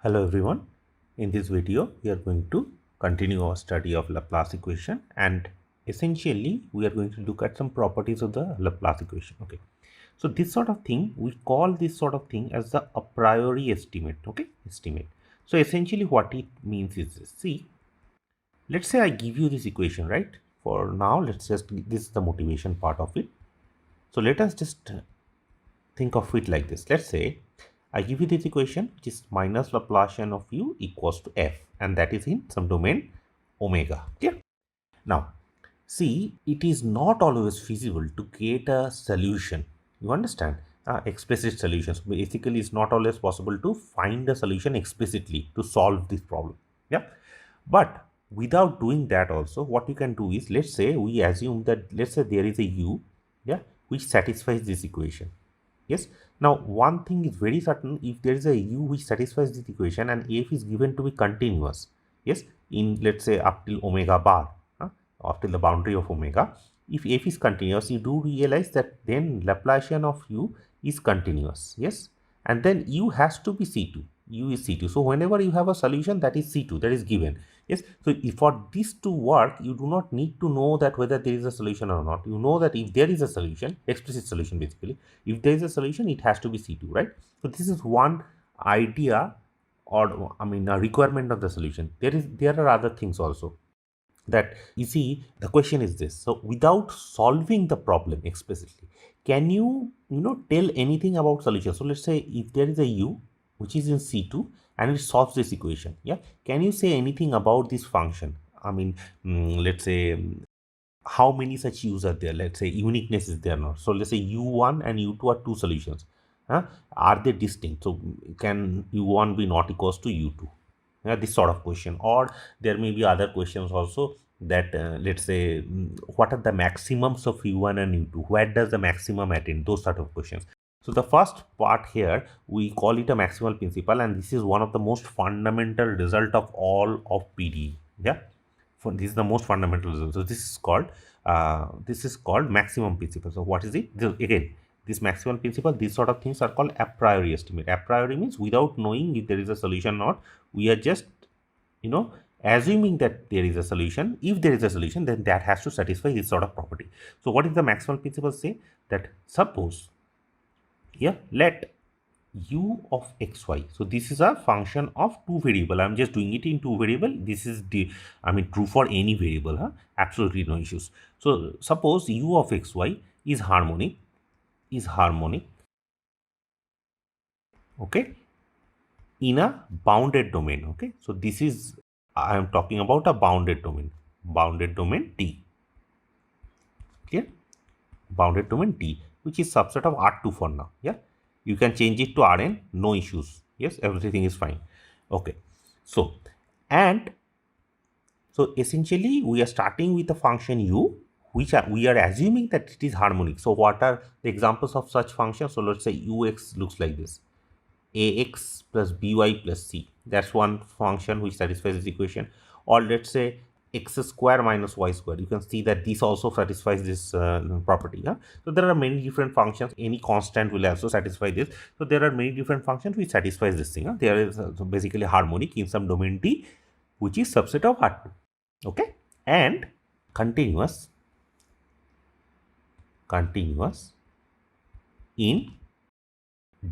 Hello everyone. In this video, we are going to continue our study of Laplace equation, and essentially we are going to look at some properties of the Laplace equation. Okay. So this sort of thing, we call this sort of thing as the a priori estimate. Okay. Estimate. So essentially what it means is this. See, let's say I give you this equation, right? For now, this is the motivation part of it. So let us just think of it like this. Let's say I give you this equation, which is minus Laplacian of u equals to f, and that is in some domain omega. Clear? Now, see, it is not always feasible to get a solution. You understand? Explicit solutions. Basically, it's not always possible to find a solution explicitly to solve this problem. Yeah. But without doing that also, what you can do is, let's say we assume that, let's say there is a u, yeah, which satisfies this equation. Yes. Now, one thing is very certain: if there is a u which satisfies this equation and f is given to be continuous, yes, in let's say up till omega bar, up till the boundary of omega, if f is continuous, you do realize that then Laplacian of u is continuous, yes, and then u has to be C2. U is C2. So whenever you have a solution that is C2, that is given, yes. So if for this to work, you do not need to know that whether there is a solution or not. You know that if there is a solution, explicit solution basically, if there is a solution, it has to be C2, right? So this is one idea, or I mean a requirement of the solution. There are other things also that you see. The question is this: so without solving the problem explicitly, can you tell anything about solution? So let's say if there is a u which is in C2 and it solves this equation, yeah, can you say anything about this function? I mean, let's say how many such u's are there? Let's say uniqueness is there not. So let's say u1 and u2 are two solutions. Are they distinct? So can u1 be not equals to u2? This sort of question. Or there may be other questions also, that let's say what are the maximums of u1 and u2? Where does the maximum attain? Those sort of questions. So the first part here, we call it a maximal principle, and this is one of the most fundamental result of all of PDE. Yeah, this is the most fundamental result. So this is called maximum principle. So what is it? Again, this maximal principle, these sort of things are called a priori estimate. A priori means without knowing if there is a solution or not, we are just assuming that there is a solution. If there is a solution, then that has to satisfy this sort of property. So what is the maximal principle say? That suppose here, let u of xy. So this is a function of two variable. I'm just doing it in two variable. This is true for any variable. Absolutely no issues. So suppose u of xy is harmonic. Okay, in a bounded domain. Okay, so this is, I am talking about a bounded domain. Bounded domain T. Clear? Bounded domain T, which is subset of R2 for now. Yeah, you can change it to Rn, no issues. Yes, everything is fine. Okay, so and so essentially we are starting with a function u, which we are assuming that it is harmonic. So what are the examples of such functions? So let's say ux looks like this: ax plus by plus c. That's one function which satisfies this equation. Or let's say x square minus y square. You can see that this also satisfies this property. So there are many different functions. Any constant will also satisfy this. So there are many different functions which satisfies this thing. There is basically harmonic in some domain T, which is subset of R2. Okay, and continuous in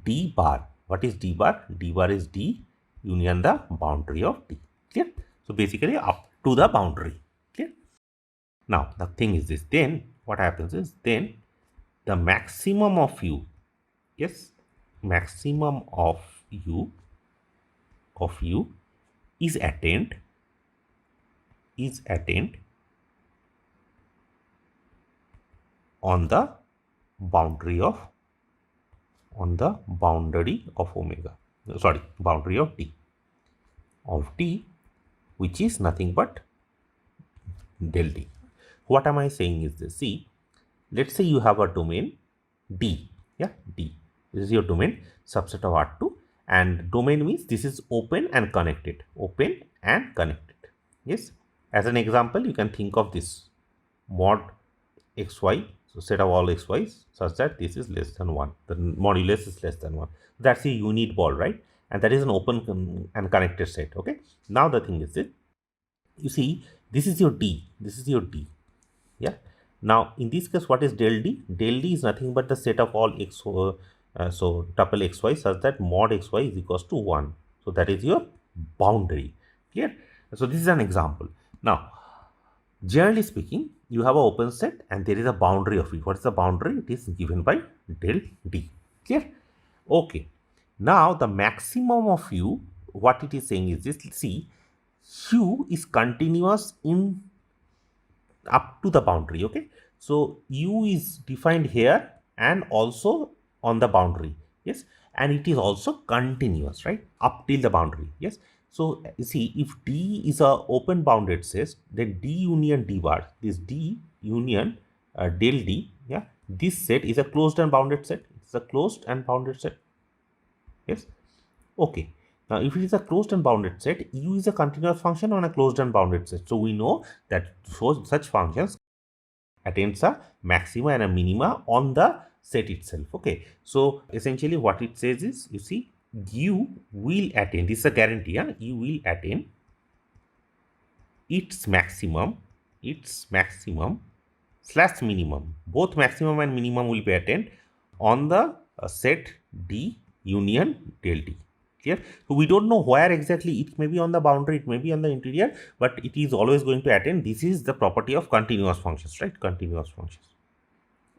D bar. What is D bar? D bar is D union the boundary of T. Clear? So basically up to the boundary. Clear? Now the thing is this. Then what happens is, then the maximum of u, yes, maximum of u is attained on the boundary of omega. Sorry, boundary of t, which is nothing but del t. What am I saying is this? See, let's say you have a domain D. Yeah, D. This is your domain, subset of R2, and domain means this is open and connected. Open and connected. Yes. As an example, you can think of this mod xy. So set of all xy's such that this is less than 1. The modulus is less than 1. That's a unit ball, right? and that is an open and connected set. Okay, now the thing is that you see this is your D, this is your D. Yeah, now in this case what is del D? Del D is nothing but the set of all x, so tuple xy such that mod xy is equals to 1. So that is your boundary. Clear? So this is an example. Now generally speaking, you have an open set and there is a boundary of it. What is the boundary? It is given by del D. Clear? Okay. Now the maximum of u, what it is saying is this. See, u is continuous in up to the boundary. Okay. So u is defined here and also on the boundary. Yes. And it is also continuous, right? Up till the boundary. Yes. So you see, if D is a open bounded set, then D union D bar, this D union del D, yeah, this set is a closed and bounded set. It's a closed and bounded set. Yes. Okay. Now, if it is a closed and bounded set, U is a continuous function on a closed and bounded set. So we know that such functions attains a maxima and a minima on the set itself. Okay. So essentially what it says is, you see, U will attain, this is a guarantee, yeah? U will attain its maximum slash minimum. Both maximum and minimum will be attained on the set D union del D. Clear? So we don't know where exactly, it may be on the boundary, it may be on the interior, but it is always going to attain. This is the property of continuous functions, right? Continuous functions.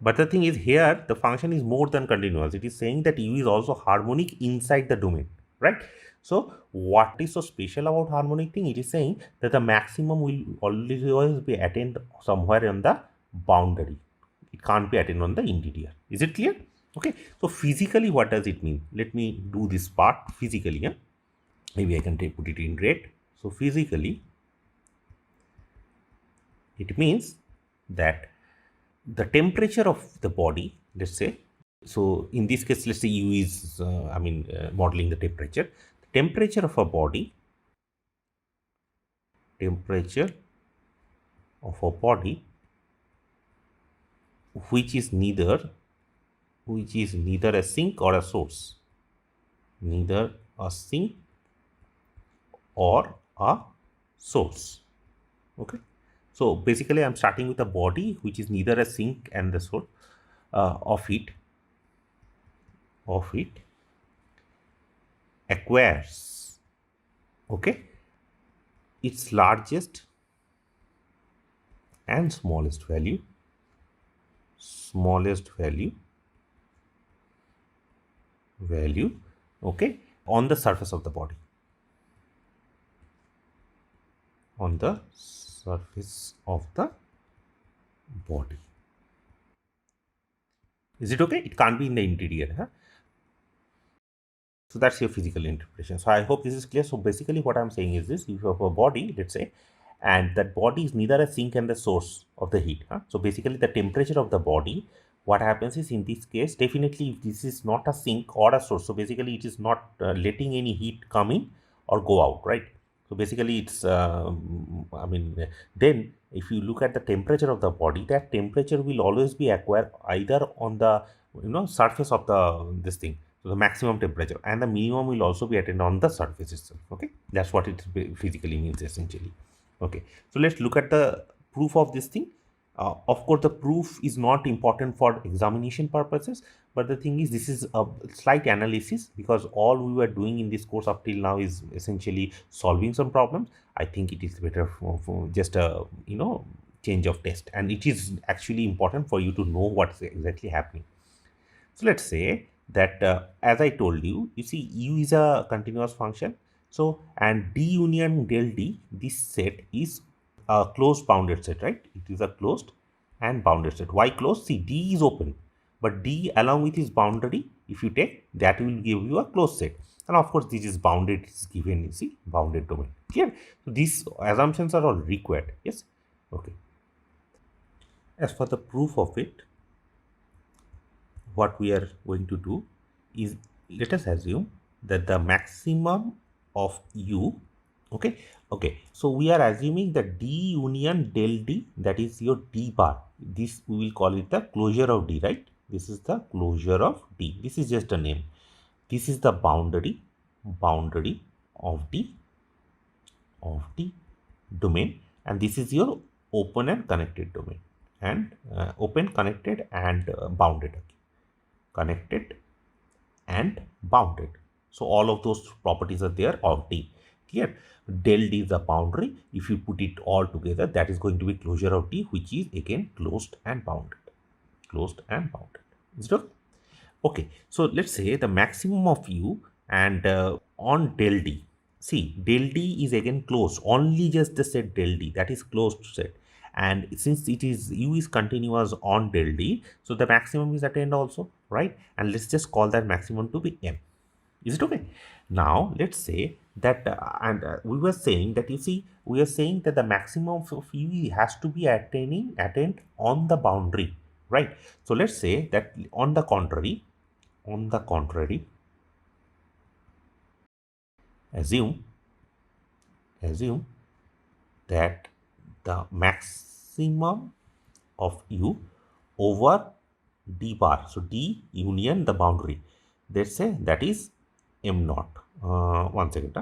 But the thing is, here the function is more than continuous. It is saying that U is also harmonic inside the domain, right? So what is so special about harmonic thing? It is saying that the maximum will always be attained somewhere on the boundary. It can't be attained on the interior. Is it clear? Okay. So physically, what does it mean? Let me do this part physically. Yeah? Maybe I can put it in red. So physically, it means that the temperature of the body, let's say, so in this case, let's say U is, modeling the temperature. The temperature of a body, which is neither a sink or a source, neither a sink or a source. Okay. So basically, I'm starting with a body which is neither a sink and the source of it acquires, okay, its largest and smallest value, okay, on the surface of the body, Is it okay? It can't be in the interior. Huh? So that's your physical interpretation. So I hope this is clear. So basically what I'm saying is this: if you have a body, let's say, and that body is neither a sink and the source of the heat. Huh? So basically the temperature of the body, what happens is, in this case, definitely if this is not a sink or a source, so basically it is not letting any heat come in or go out, right? So basically it's, then if you look at the temperature of the body, that temperature will always be acquired either on the, surface of this thing. So the maximum temperature and the minimum will also be attained on the surface itself. Okay, that's what it physically means essentially. Okay, so let's look at the proof of this thing. Of course, the proof is not important for examination purposes, but the thing is, this is a slight analysis, because all we were doing in this course up till now is essentially solving some problems. I think it is better for just a change of test, and it is actually important for you to know what is exactly happening. So let's say that as I told you, you see, U is a continuous function. So, and D union del D, this set is a closed bounded set, right? It is a closed and bounded set. Why closed? See, D is open, but D along with its boundary, if you take, that will give you a closed set. And of course, this is bounded, it is given, you see, bounded domain. Clear? So these assumptions are all required. Yes. Okay. As for the proof of it, what we are going to do is, let us assume that the maximum of U, okay, so we are assuming that D union del D, that is your D bar, this we will call it the closure of D, right? This is the closure of D. This is just a name. This is the boundary boundary of the domain, and this is your open and connected domain, and open, connected, and bounded. Connected and bounded. So all of those properties are there of D. Clear? Del D is the boundary. If you put it all together, that is going to be closure of D, which is again closed and bounded. Closed and bounded. Is it okay? Okay. So let's say the maximum of U and on del D. See, del D is again closed. Only just the set del D, that is closed set. And since it is U is continuous on del D, so the maximum is attained also, right? And let's just call that maximum to be M. Is it okay? Now let's say that we were saying that, you see, we are saying that the maximum of U has to be attained on the boundary, right? So let's say that on the contrary, assume that the maximum of U over D bar, so D union the boundary, let's say that is M naught. One second.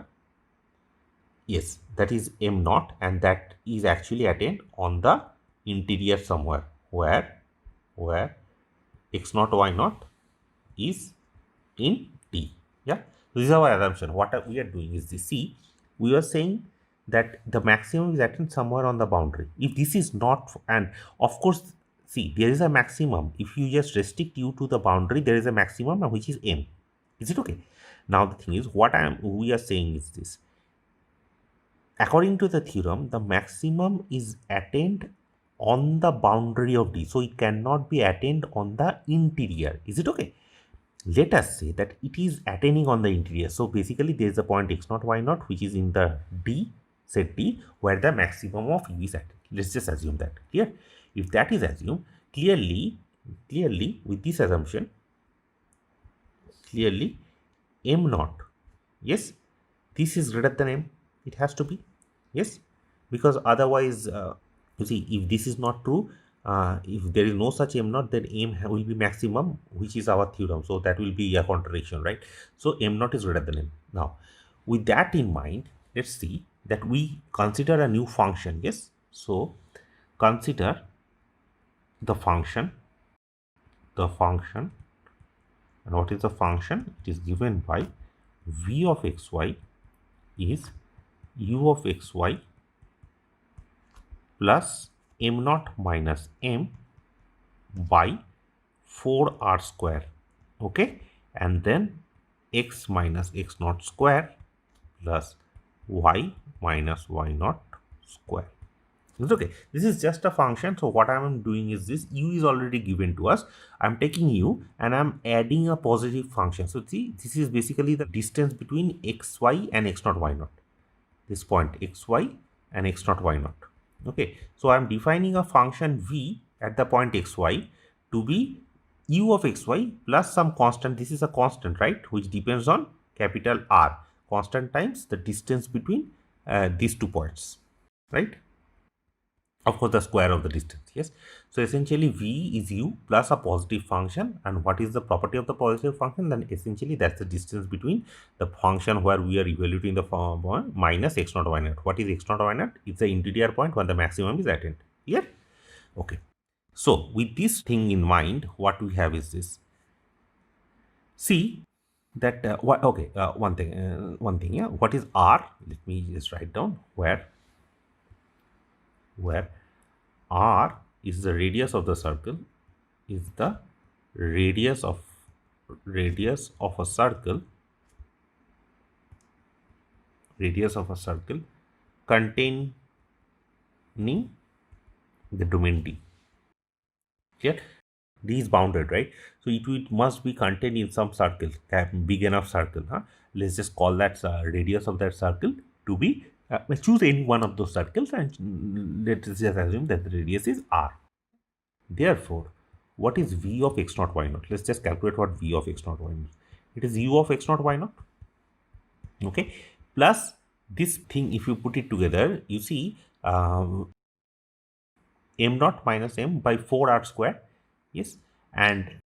Yes, that is M naught, and that is actually attained on the interior somewhere where X naught Y naught is in T. Yeah, this is our assumption. What we are doing is this. See, we are saying that the maximum is attained somewhere on the boundary. If this is not, and of course, see, there is a maximum. If you just restrict U to the boundary, there is a maximum which is M. Is it okay? Now the thing is, we are saying is this. According to the theorem, the maximum is attained on the boundary of D. So it cannot be attained on the interior. Is it okay? Let us say that it is attaining on the interior. So basically there is a point X naught Y naught which is in the D, set D, where the maximum of U is attained. Let's just assume that. Clear? If that is assumed, clearly with this assumption, clearly M naught, yes, this is greater than M. It has to be, yes, because otherwise, you see, if this is not true, if there is no such M naught, then M will be maximum, which is our theorem. So that will be a contradiction, right? So M naught is greater than M. Now, with that in mind, let's see that we consider a new function. Yes, so consider the function, and what is the function? It is given by v of xy is u of xy plus m naught minus m by 4r square. Okay, and then x minus x naught square plus y minus y naught square. It's okay. This is just a function. So what I am doing is this: u is already given to us. I'm taking u and I'm adding a positive function. So see, this is basically the distance between xy and x naught y naught. This point xy and x naught y naught. Okay. So I'm defining a function v at the point xy to be u of xy plus some constant. This is a constant, right? Which depends on capital R. Constant times the distance between these 2 points, right? Of course, the square of the distance. Yes. So essentially v is u plus a positive function. And what is the property of the positive function? Then essentially that's the distance between the function where we are evaluating the form minus x naught y naught. What is x naught y naught? It's the interior point when the maximum is attained. Clear? Okay. So with this thing in mind, what we have is this. See that one thing. Yeah. What is r? Let me just write down where r is the radius of the circle, is the radius of a circle, containing the domain D. Here D is bounded, right? So it must be contained in some circle, big enough circle. Let's just call that radius of that circle to be choose any one of those circles, and let's just assume that the radius is r. Therefore, what is v of x naught y naught? Let's just calculate what v of x naught y naught. It is u of x naught y naught. Okay, plus this thing, if you put it together, you see m naught minus m by 4r square. Yes, and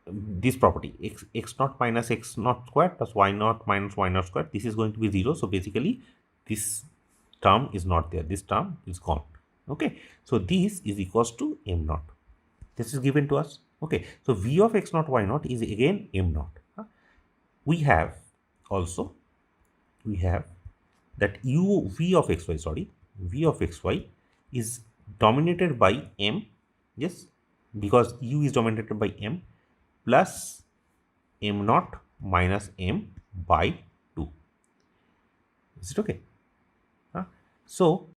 this property x naught minus x naught square plus y naught minus y naught square, this is going to be 0. So basically this term is not there, this term is gone. Okay, so this is equals to m naught. This is given to us. Okay, so v of x naught y naught is again m naught. We have also, we have that u v of xy, sorry, v of xy is dominated by m, yes, because u is dominated by m, plus m naught minus m by 2. Is it okay? So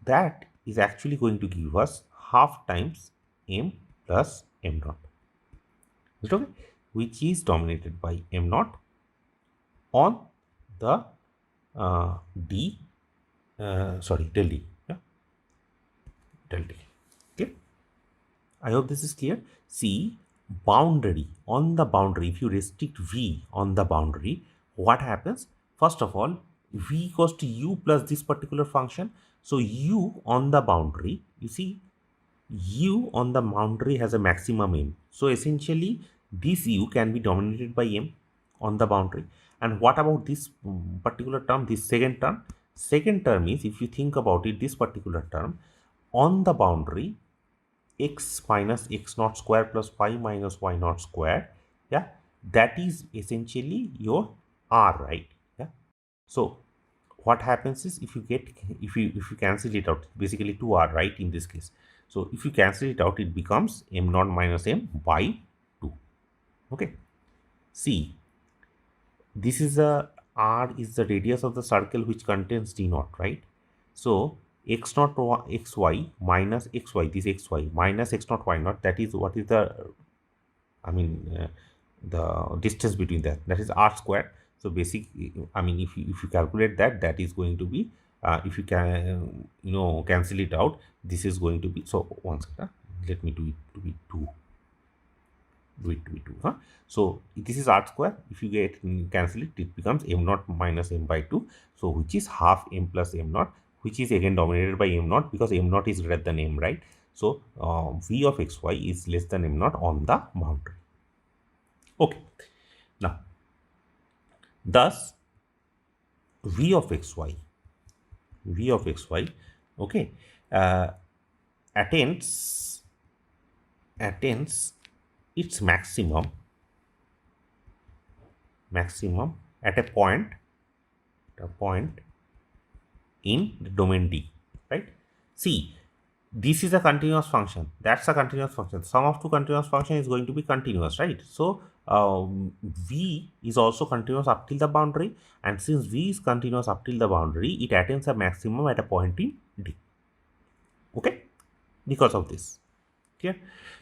that is actually going to give us half times m plus m naught. Is it okay? Which is dominated by m naught on the d, del d, yeah, del d. Okay, I hope this is clear. See, boundary, on the boundary, if you restrict v on the boundary, what happens? First of all, v equals to u plus this particular function. So u on the boundary, you see, u on the boundary has a maximum m. So essentially this u can be dominated by m on the boundary. And what about this particular term, this second term? Second term is, if you think about it, this particular term on the boundary, x minus x naught square plus y minus y naught square, yeah, that is essentially your r, right? Yeah, so what happens is, if you get, if you cancel it out, basically 2r, right, in this case. So if you cancel it out, it becomes m naught minus m by 2. Okay, see, this is a r is the radius of the circle which contains d naught, right? So x naught xy minus xy, this xy minus x naught y naught, that is what is the, I mean, the distance between that, that is r square. So basic, I mean, if you calculate that, that is going to be, if you can, cancel it out, this is going to be, so one second, let me do it to be 2. Do it to be 2. So this is r square. If you get cancel it, it becomes m naught minus m by 2. So which is half m plus m naught, which is again dominated by m naught, because m naught is greater than m, right? So v of xy is less than m naught on the boundary. Okay, now thus v of xy, okay, attains its maximum at a point in the domain D, right? See, this is a continuous function, that's a continuous function. Sum of two continuous function is going to be continuous, right? So v is also continuous up till the boundary, and since v is continuous up till the boundary, it attains a maximum at a point in D. Okay, because of this. Clear?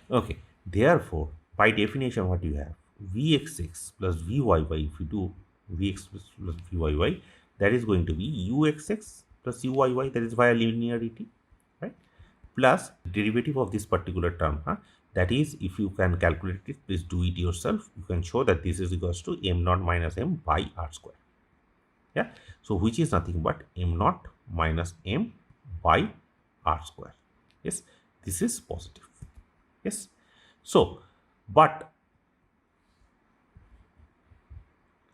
Okay, therefore by definition, what you have, vxx plus vyy, if you do vx plus vyy, that is going to be uxx plus uyy, that is via linearity, right, plus derivative of this particular term, that is, if you can calculate it, please do it yourself. You can show that this is equals to m naught minus m by r square. Yeah, so which is nothing but m naught minus m by r square. Yes, this is positive. Yes, so but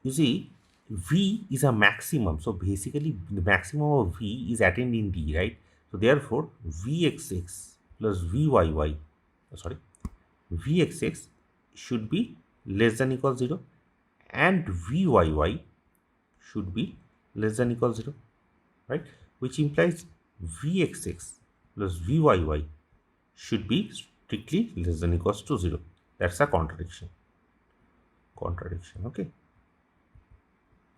you see, v is a maximum, so basically the maximum of v is attained in D, right? So therefore vxx plus vyy, vxx should be less than equal 0, and vyy should be less than equal 0, right? Which implies vxx plus vyy should be strictly less than equals to 0. That's a contradiction. Okay,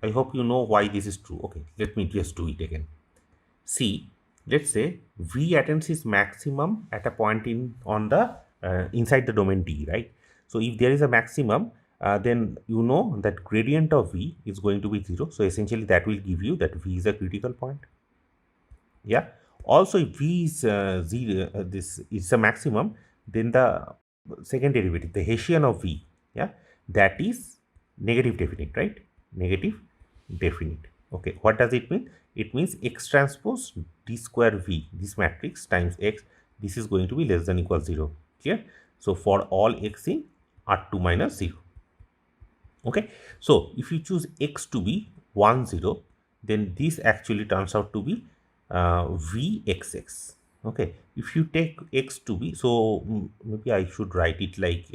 I hope you know why this is true. Okay, let me just do it again. See, let's say v attains its maximum at a point in on the inside the domain D, right? So if there is a maximum, then you know that gradient of v is going to be 0. So essentially that will give you that v is a critical point. Yeah, also if v is 0, this is a maximum, then the second derivative, the Hessian of v, yeah, that is negative definite, right? Negative definite. Okay, what does it mean? It means x transpose d square v, this matrix, times x, this is going to be less than equal 0. Clear? So for all x in R2 minus 0. Okay, so if you choose x to be 1 0, then this actually turns out to be Vxx. Okay, if you take x to be, so maybe I should write it like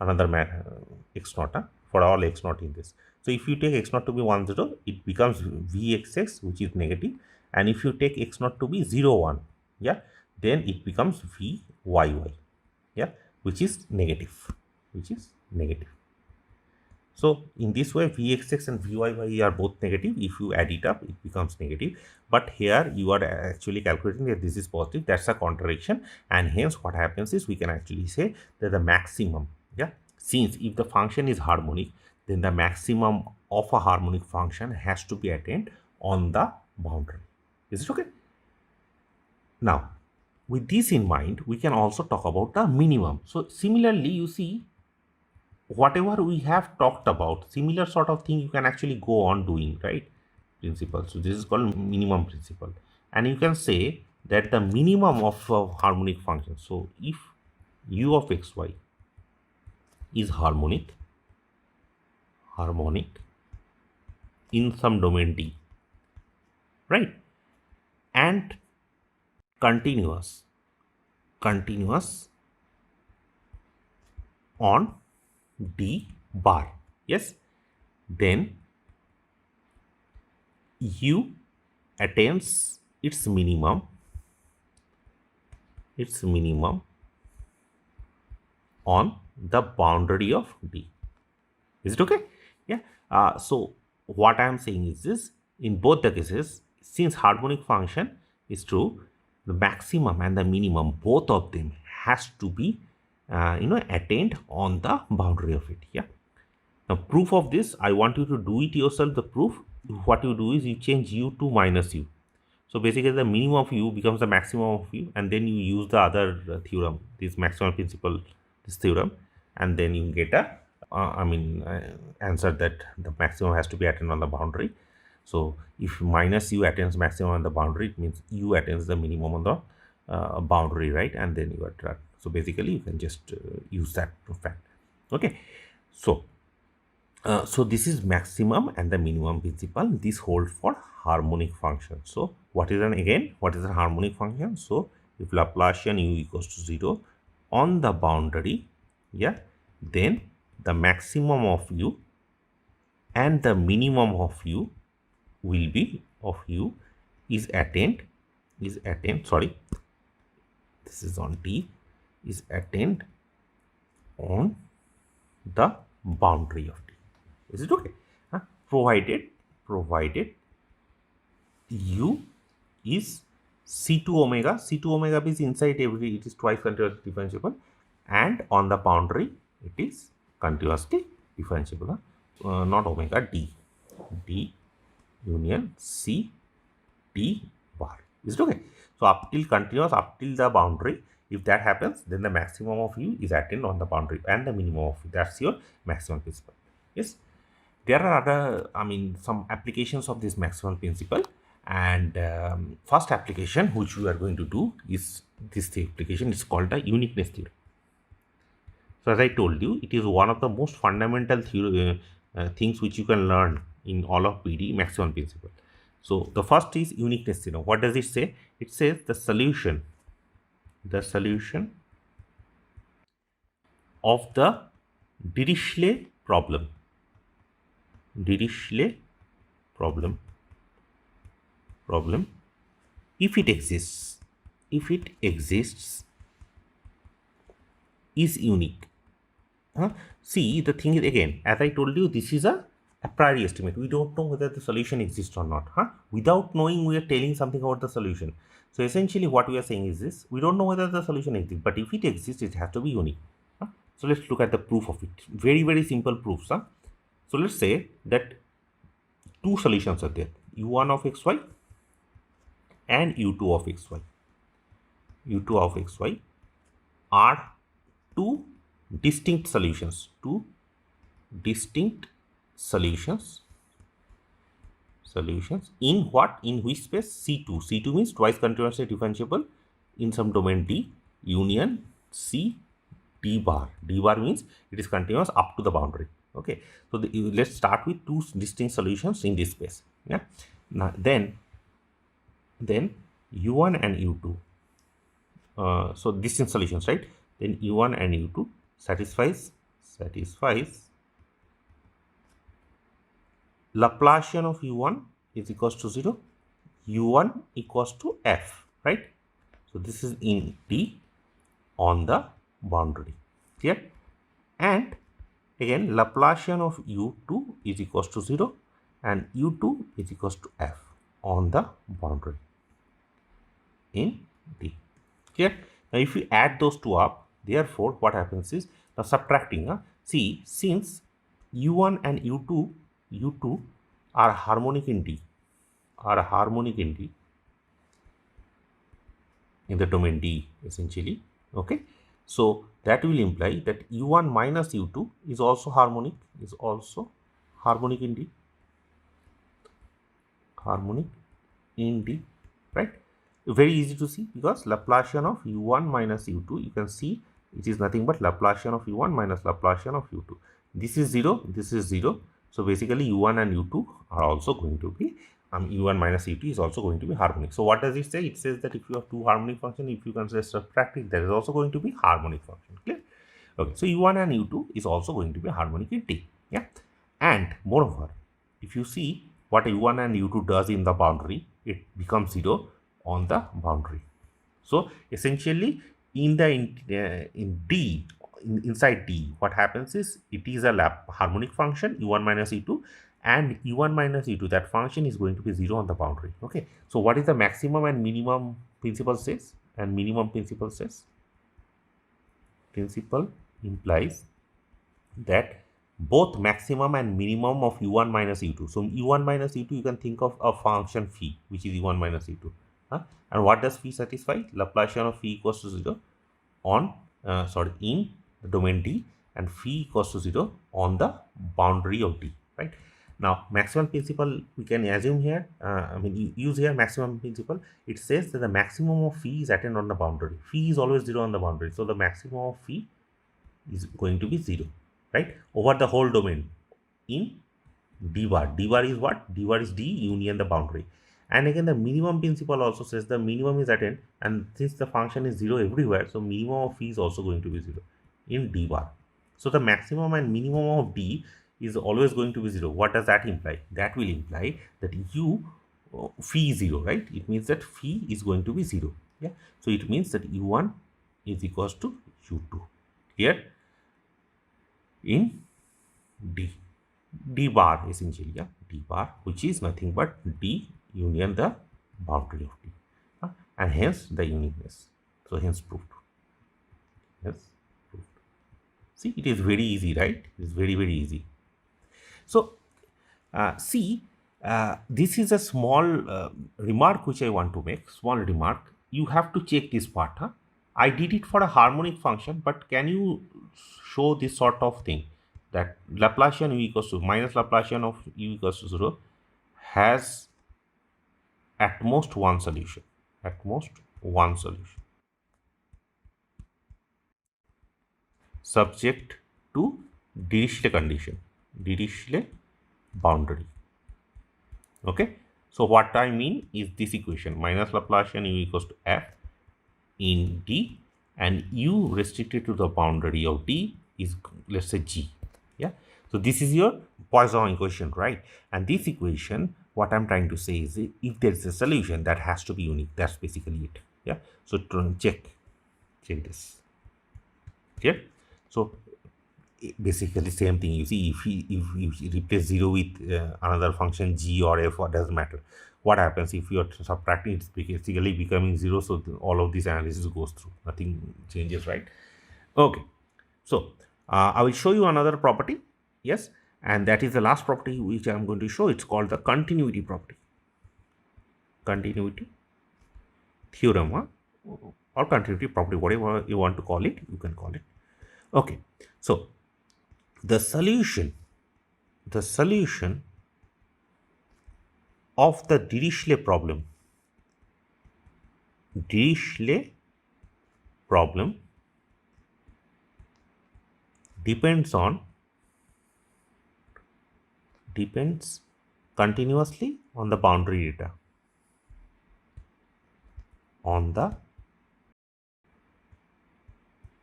another x naught for all x naught in this. So if you take x naught to be 1 0, it becomes Vxx, which is negative, and if you take x naught to be 0 1, yeah, then it becomes Vyy, yeah, which is negative, which is negative. So in this way, Vxx and Vyy are both negative. If you add it up, it becomes negative. But here you are actually calculating that this is positive. That's a contradiction. And hence what happens is we can actually say that the maximum, yeah, since if the function is harmonic, then the maximum of a harmonic function has to be attained on the boundary. Is it okay? Now, with this in mind, we can also talk about the minimum. So similarly, you see, whatever we have talked about, similar sort of thing you can actually go on doing, right? Principle. So this is called minimum principle, and you can say that the minimum of a harmonic function. So if u of xy is harmonic in some domain D, right, and continuous on D bar, yes, then u attains its minimum on the boundary of D. Is it okay? Yeah. So what I am saying is this: in both the cases, since harmonic function is true, the maximum and the minimum, both of them has to be attained on the boundary of it. Yeah. Now proof of this, I want you to do it yourself. The proof, what you do is you change u to minus u. So basically the minimum of u becomes the maximum of u, and then you use the other theorem, this maximum principle, this theorem, and then you get a answer that the maximum has to be attained on the boundary. So if minus u attains maximum on the boundary, it means u attains the minimum on the boundary, right? And then you are trapped. So basically you can just use that fact. Okay, so so this is maximum and the minimum principle. This holds for harmonic function. So what is a harmonic function? So if Laplacian u equals to 0 on the boundary, yeah, then the maximum of u and the minimum of u will be is attained, sorry, this is on T, is attained on the boundary of T. Is it okay? Provided u is C2 omega. C2 omega is inside every, it is twice continuously differentiable, and on the boundary it is continuously differentiable. Not omega, D union C T bar. Is it okay? So up till continuous, up till the boundary, if that happens, then the maximum of u is attained on the boundary, and the minimum of u, that's your maximum principle. Yes. There are other, some applications of this maximum principle, and first application which we are going to do is this application is called the uniqueness theorem. So as I told you, it is one of the most fundamental things which you can learn in all of PD maximum principle. So the first is uniqueness theorem. What does it say? It says the solution of the Dirichlet problem if it exists is unique. See, the thing is, again, as I told you, this is a priori estimate. We don't know whether the solution exists or not. Without knowing, we are telling something about the solution. So essentially what we are saying is this: we don't know whether the solution exists, but if it exists, it has to be unique. So let's look at the proof of it. Very, very simple proofs. So let's say that two solutions are there, u1 of xy and u2 of xy. u2 of xy are two distinct solutions, in what? In which space? C2. C2 means twice continuously differentiable in some domain D, union C d bar. D bar means it is continuous up to the boundary. Okay, so let's start with two distinct solutions in this space. Yeah, now then u1 and u2. So distinct solutions, right? Then u1 and u2 satisfies Laplacian of u1 is equals to 0, u1 equals to f, right? So this is in D on the boundary. Clear? And again Laplacian of u2 is equals to 0 and u2 is equals to f on the boundary in D. Clear? Now if we add those two up, therefore what happens is, now subtracting, see, since u1 and u2 are harmonic in D, in the domain D essentially. Okay, so that will imply that u1 minus u2 is also harmonic in D, right? Very easy to see, because Laplacian of u1 minus u2, you can see it is nothing but Laplacian of u1 minus Laplacian of u2. This is 0, this is 0. So basically u1 and u2 are also going to be u1 minus u2 is also going to be harmonic. So what does it say? It says that if you have two harmonic functions, if you consider subtracting, there is also going to be harmonic function. Clear? Okay, so u1 and u2 is also going to be harmonic in D. Yeah, and moreover, if you see what u1 and u2 does in the boundary, it becomes 0 on the boundary. So essentially in the in D, inside D, what happens is it is a harmonic function u1 minus u2, and u1 minus u2, that function is going to be 0 on the boundary. Okay, so what is the maximum and minimum principle says? And minimum principle says, principle implies that both maximum and minimum of u1 minus u2. So u1 minus u2, you can think of a function phi, which is u1 minus u2. And what does phi satisfy? Laplacian of phi equals to 0 on in the domain D, and phi equals to 0 on the boundary of D, right? Now maximum principle we can assume here, use here maximum principle. It says that the maximum of phi is attained on the boundary. Phi is always 0 on the boundary, so the maximum of phi is going to be 0, right, over the whole domain in D bar. D bar is what? D bar is D union the boundary. And again the minimum principle also says the minimum is attained, and since the function is 0 everywhere, so minimum of phi is also going to be 0 in D bar. So the maximum and minimum of D is always going to be 0. What does that imply? That will imply that phi is 0, right? It means that phi is going to be 0. Yeah, so it means that u1 is equals to u2 here in D bar essentially. Yeah, D bar, which is nothing but D union the boundary of D, and hence the uniqueness. So hence proved. Yes, proved. See, it is very easy, right? It is very, very easy. So see, this is a small remark which I want to make. Small remark. You have to check this part. I did it for a harmonic function, but can you show this sort of thing, that Laplacian u equals to minus Laplacian of u equals to 0 has at most one solution. At most one solution. Subject to Dirichlet condition, Dirichlet boundary. Okay. So what I mean is this equation, minus Laplacian u equals to f in D, and u restricted to the boundary of D is, let's say, G. Yeah. So this is your Poisson equation, right? And this equation, what I'm trying to say is, if there is a solution, that has to be unique. That's basically it. Yeah. So check this. Okay. So basically same thing. You see, if you replace 0 with another function G or F, what doesn't matter. What happens if you are subtracting, it's basically becoming 0. So all of this analysis goes through, nothing changes, right? Okay. So I will show you another property. Yes, and that is the last property which I am going to show. It's called the continuity property, continuity theorem, or continuity property, whatever you want to call it, you can call it. Okay. So the solution of the Dirichlet problem depends continuously on the boundary data, on the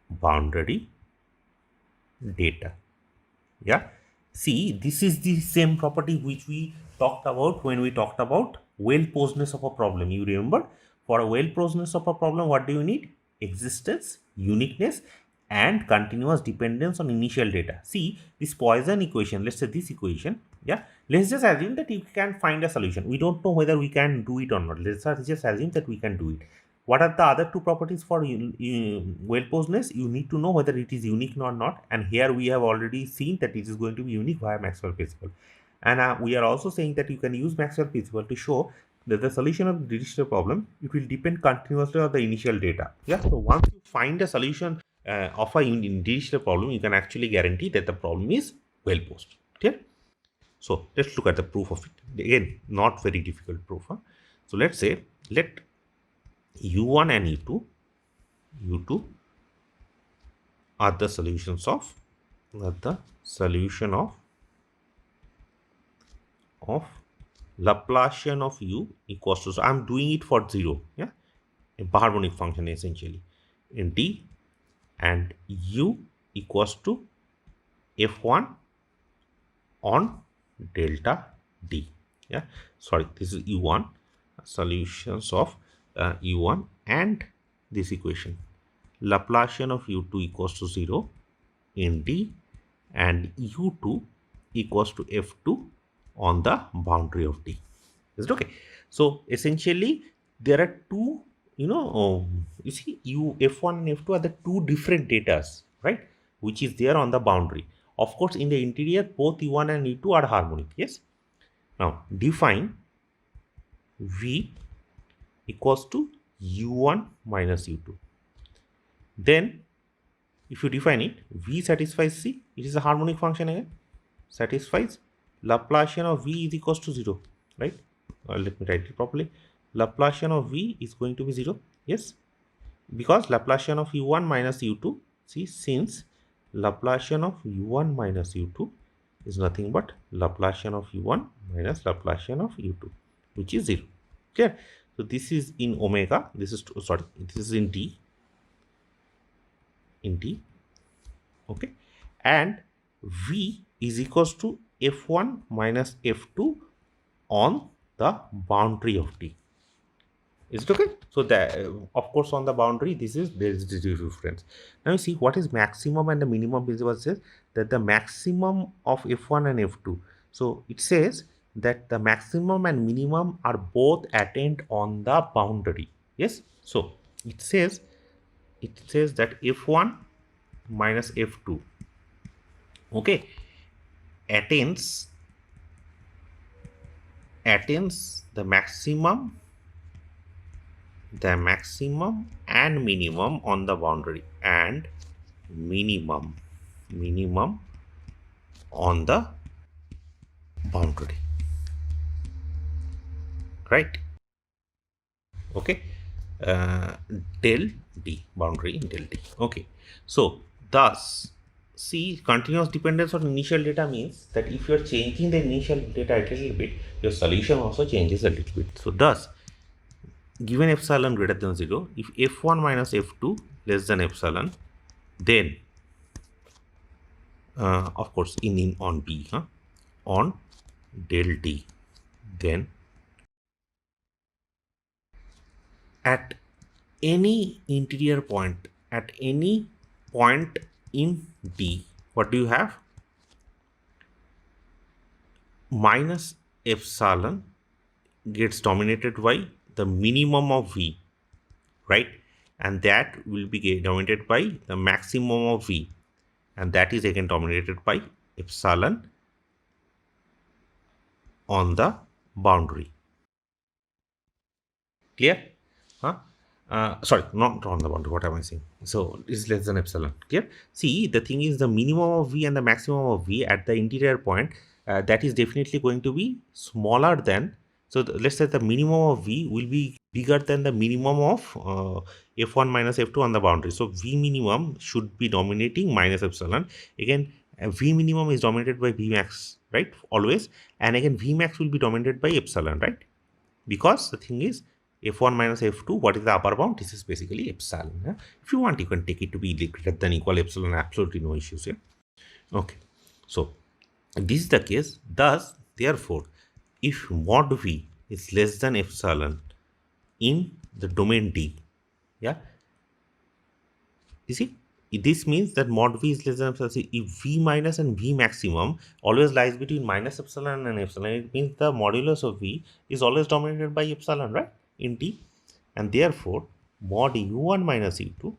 boundary data. Yeah, see, this is the same property which we talked about when we talked about well posedness of a problem. You remember, for a well posedness of a problem, what do you need? Existence, uniqueness, and continuous dependence on initial data. See, this Poisson equation, let's say this equation, yeah, let's just assume that you can find a solution. We don't know whether we can do it or not. Let's just assume that we can do it. What are the other two properties for well posedness? You need to know whether it is unique or not. And here we have already seen that it is going to be unique via Maxwell principle. And we are also saying that you can use Maxwell principle to show that the solution of the digital problem, it will depend continuously on the initial data. Yeah. So once you find a solution of a digital problem, you can actually guarantee that the problem is well posed. Okay. So let's look at the proof of it. Again, not very difficult proof. Huh? So let's say let U1 and U2 are the solutions of Laplacian of U equals to, so I'm doing it for 0, yeah, a harmonic function essentially, in D, and U equals to F1 on delta D. Yeah, sorry, this is U1, solutions of U1 and this equation, Laplacian of U2 equals to 0 in D, and U2 equals to F2 on the boundary of D. Is it okay? So essentially there are two, you see, F1 and F2 are the two different datas, right, which is there on the boundary. Of course, in the interior, both U1 and U2 are harmonic. Yes. Now define V equals to U1 minus U2. Then if you define it, V satisfies C, it is a harmonic function again, satisfies Laplacian of V is equals to 0, right? Let me write it properly. Laplacian of V is going to be 0, yes, because Laplacian of U1 minus U2, see, since Laplacian of U1 minus U2 is nothing but Laplacian of U1 minus Laplacian of U2, which is 0. Clear? So this is in omega, this is, sorry, this is in D, okay, and V is equals to F1 minus F2 on the boundary of D. Is it okay? So that of course on the boundary there is the difference. Now you see what is maximum and the minimum is what says that the maximum of F1 and F2. So it says that the maximum and minimum are both attained on the boundary. Yes. So it says that F1 minus F2, okay, attains the maximum and minimum on the boundary, and minimum on the boundary, right? Okay, del D, boundary in del D. Okay, so thus see, continuous dependence on initial data means that if you are changing the initial data a little bit, your solution also changes a little bit. So thus, given epsilon greater than 0, if F1 minus F2 less than epsilon, then of course in on B, on del D, then at any interior point, at any point in D, what do you have? Minus epsilon gets dominated by the minimum of V, right? And that will be dominated by the maximum of V, and that is again dominated by epsilon on the boundary. Clear? Sorry, not on the boundary. What am I saying? So it's less than epsilon. Clear? See, the thing is the minimum of V and the maximum of V at the interior point, that is definitely going to be smaller than So let's say the minimum of V will be bigger than the minimum of F1 minus F2 on the boundary. So V minimum should be dominating minus epsilon. Again, V minimum is dominated by V max, right? Always. And again, V max will be dominated by epsilon, right? Because the thing is, F1 minus F2, what is the upper bound? This is basically epsilon. Yeah? If you want, you can take it to be greater than equal epsilon, absolutely no issues here. Okay. So this is the case. Thus, therefore, if mod V is less than epsilon in the domain D, yeah, you see, this means that mod V is less than epsilon. See, if V minus and V maximum always lies between minus epsilon and epsilon, it means the modulus of V is always dominated by epsilon, right, in D. And therefore, mod U1 minus U2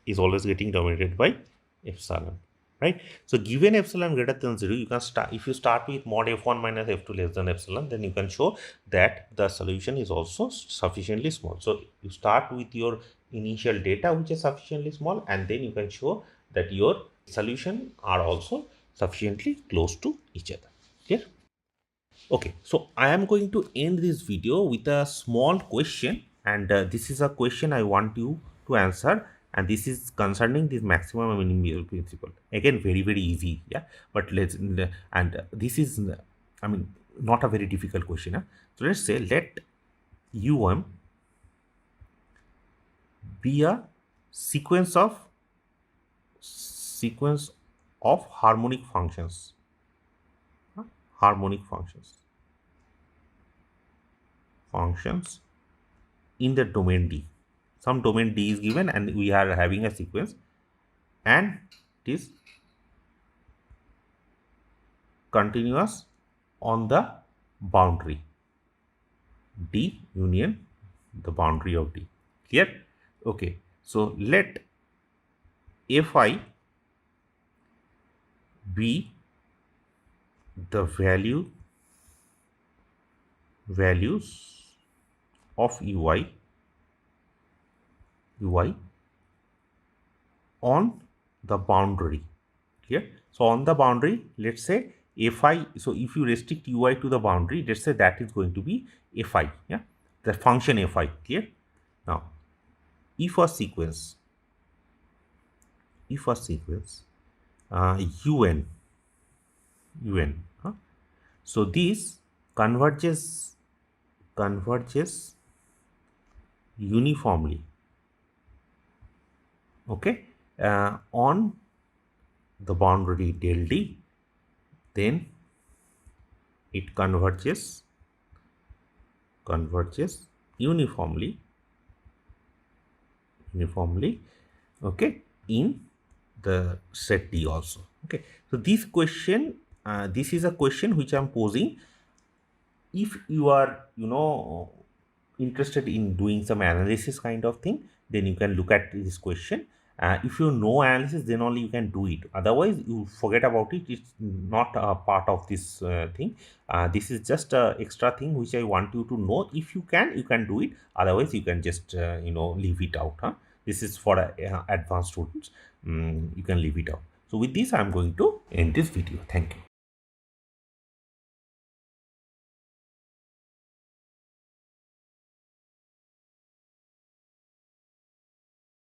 is always getting dominated by epsilon, right? So given epsilon greater than 0, you can start, if you start with mod f1 minus f2 less than epsilon, then you can show that the solution is also sufficiently small. So you start with your initial data which is sufficiently small, and then you can show that your solution are also sufficiently close to each other. Clear? Okay, so I am going to end this video with a small question, and this is a question I want you to answer, and this is concerning this maximum and minimum principle. Again, very easy, yeah. But let's and this is, I mean, not a very difficult question. Huh? So let's say let U1 be a sequence of harmonic functions. Harmonic functions in the domain D. Some domain D is given and we are having a sequence, and it is continuous on the boundary D union the boundary of D. Clear? Okay. So let Fi be the values of Ui on the boundary. Clear? So on the boundary, let's say Fi. So if you restrict Ui to the boundary, let's say that is going to be Fi. Yeah, the function Fi. Clear? Now, if a sequence un, huh? So this converges uniformly, okay, on the boundary del D, then it converges uniformly, okay, in the set D also. Okay, so this question, this is a question which I am posing. If you are, interested in doing some analysis kind of thing, then you can look at this question. If you know analysis, then only you can do it. Otherwise, you forget about it. It's not a part of this thing. This is just a extra thing which I want you to know. If you can do it. Otherwise, you can just leave it out. Huh? This is for advanced students. You can leave it out. So with this, I am going to end this video. Thank you.